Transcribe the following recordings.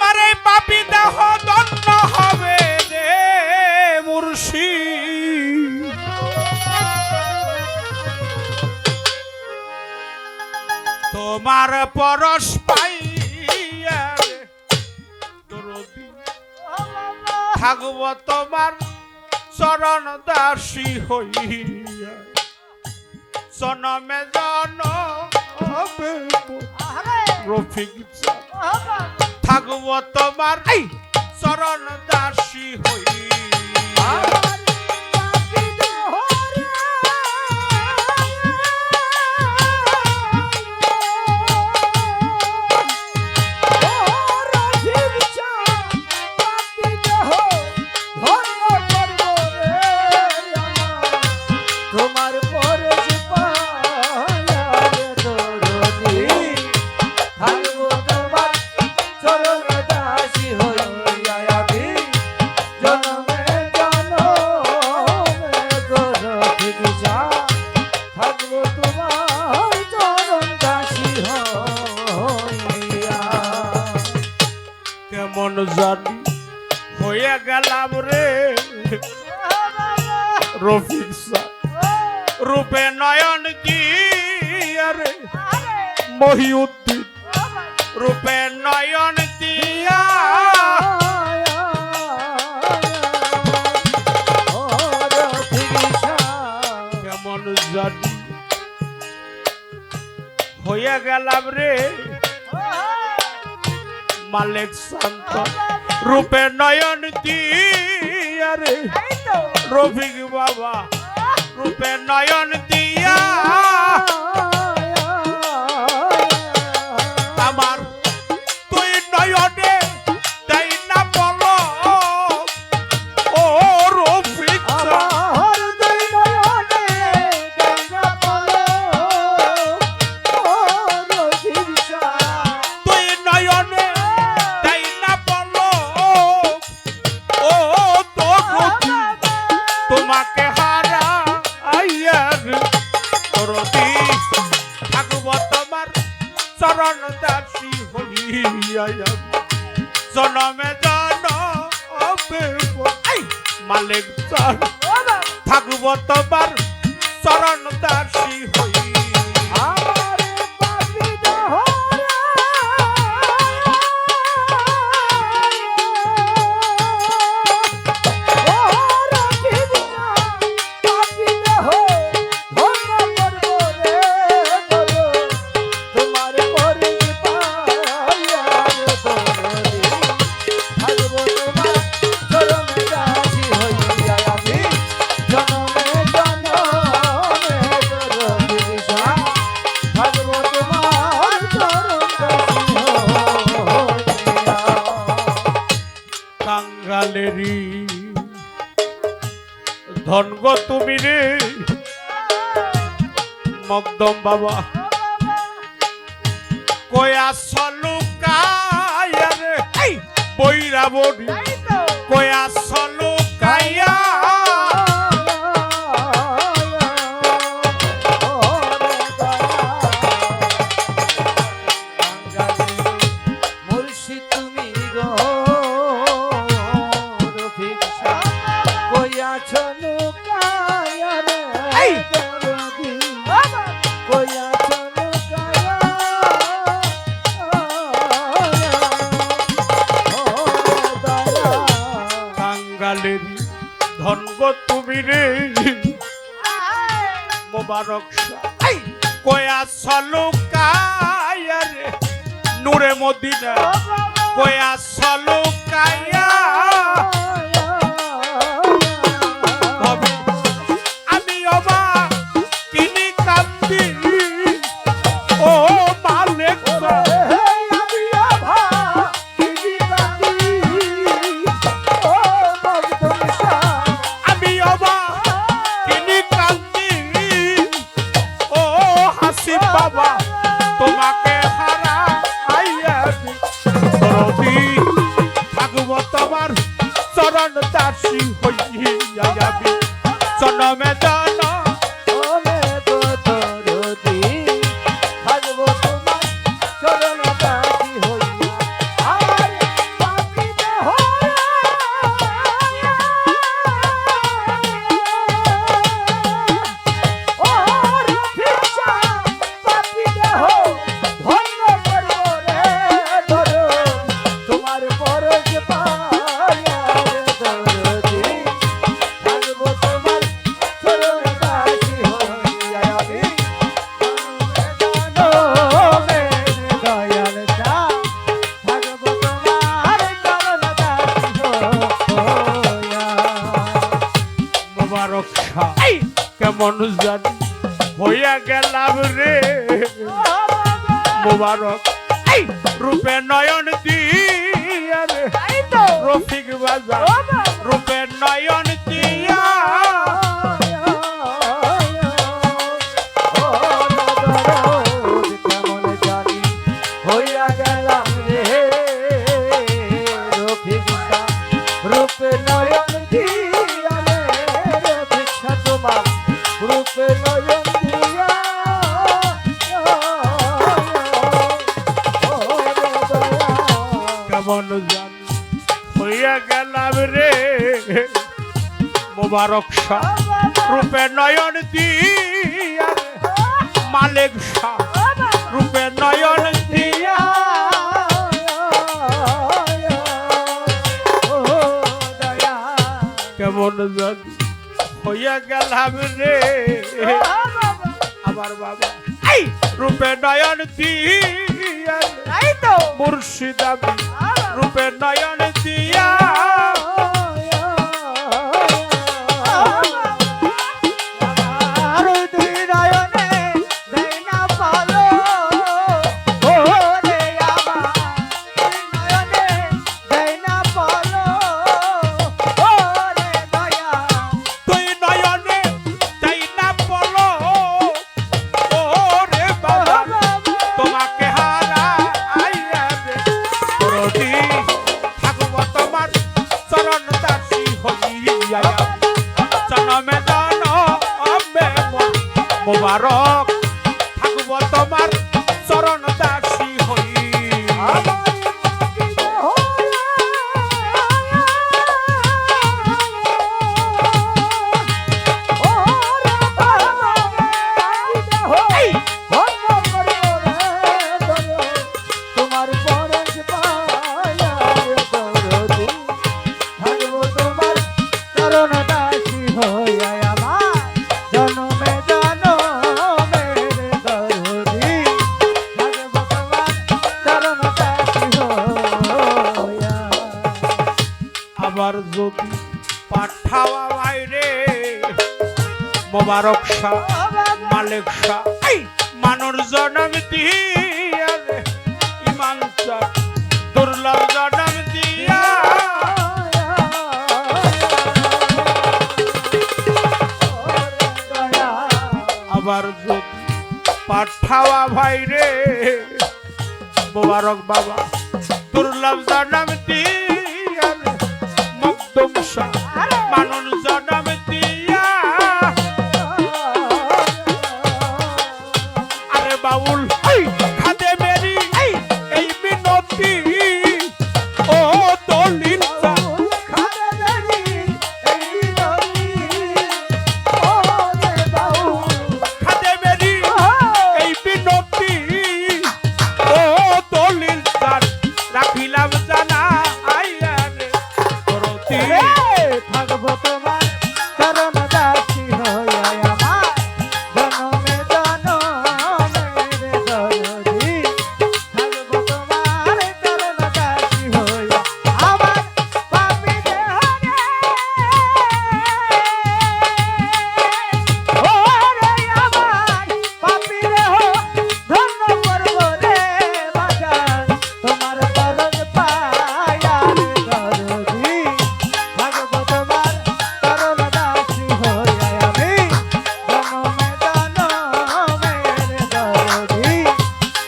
আমার এই পাপী দেহ ধন্য হবে রে মুর্শিদ। তোমার পরশ পাইয়া থাকব তোমার চরণ দাসী হইয়া জনমে জনমে রফিক থাকব তোমার চরণ দাসী হইয়া। কেমন জানি হয়ে গেলাম রে রফিক রূপে নয়ন দিয়া রে মহিউদ্দিন রূপে নয়ন দিয়া কেমন জানি হয়ে গেলাম রে মালিক শান্ত রূপে নয়ন দিয়া রে রফিক বাবা রূপে নয়ন দিয়া আমার তুই নয়নে তাই না বলো ও রফিক তুই নয়নে তোমাকে হারা আইয়ার করতি থাকব তোমার চরণ দাসী হইয়া জনমে জনমে মালিক থাকব তোমার চরণ দাসী হইয়া। কাঙ্গালেরি ধন গো তুমি রে মকদম বাবা কয়া সলুকায়া রে বইরা বডি কয়া সলুকায়া ধন গো তুমি রে মোবারক কয়া সলুকায়া রে নূরে মদিনা কয়া সলুকায়া আমি অবা কিনি কান্দি ও মালিক বাবা তোমাকে হারা আইয়া থাকব কেমন জানি হইয়া গেলাম রে মোবারক রূপে নয়ন দিয়া রে রফিক বাজার রূপে নয়ন দিয়া কেমন জানি হইয়া গেলাম রে রফিকা রূপে নয়ন দিয়া রে রফিকা তোমার রূপে নয়ন দিয়া কেমন জানি হইয়া গেলাম রে মোবারক শাহ রূপে নয়ন দিয়া রে মালিক শাহ রূপে নয়ন দিয়া কেমন জানি হইয়া গেলাম রে আমার বাবা রূপে নয়ন দিয়া মুর্শিদ আমি রূপে নয়ন দিয়া মোবারক থাকব তোমার চরণ দাসী হই আবার যদি পাঠাওয়া বাইরে মোবারক শাহ মালিক শাহ মানুষ জনম দিয়া রে ইমান শাহ দুর্লভ জনম দিয়া আবার যদি পাঠাওয়া ভাইরে মোবারক বাবা দুর্লভ জনম দিয়া রে মকদুম শাহ মানুষ জনম দিয়া আরে বাউল খাদে মেরি এই মিনতি ও দলিল খাদে মেরি এই মিনতি ও দলিল রাখিলাম জানা আইয়া রে করতি থাকব তোমার চরণ দাসী হইয়া আমার জনমে জনমে দরদি থাকব তোমার চরণ দাসী হইয়া আমার পাপী দেহ ওরে আমার পাপী দেহ ধন্য করব রে বাজার তোমার চরণ পায়া রে দরদি থাকব তোমার চরণ দাসী হইয়া আমি জনমে জনমে দরদি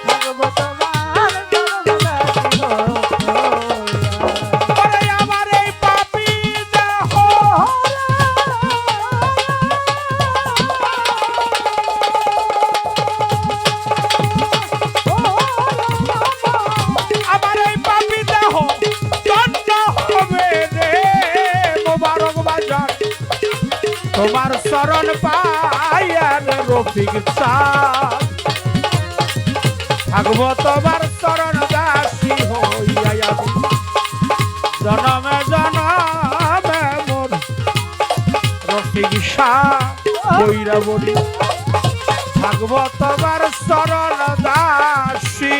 থাকব তোমার চরণ দাসী হইয়া ওরে আমার এই পাপী দেহ আমার এই পাপী দেহ দণ্ড হবে রে মোবারক বাজার তোমার শরণ পাইয়া রে রফিক শাহ থাকব তোমার শরণ দাসী হইয়া আমি জনমে জনমে মোর রফিক শাহ বইরা বলি থাকব তোমার শরণ দাসী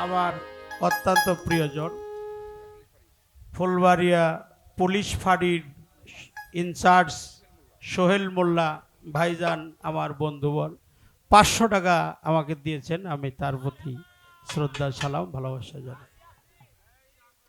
আমার অত্যন্ত প্রিয়জন ফুলবাড়িয়া পুলিশ ফাঁড়ির ইনচার্জ সোহেল মোল্লা ভাইজান আমার বন্ধুবর 500 টাকা আমাকে দিয়েছেন, আমি তার প্রতি শ্রদ্ধা সালাম ভালোবাসা জানাই।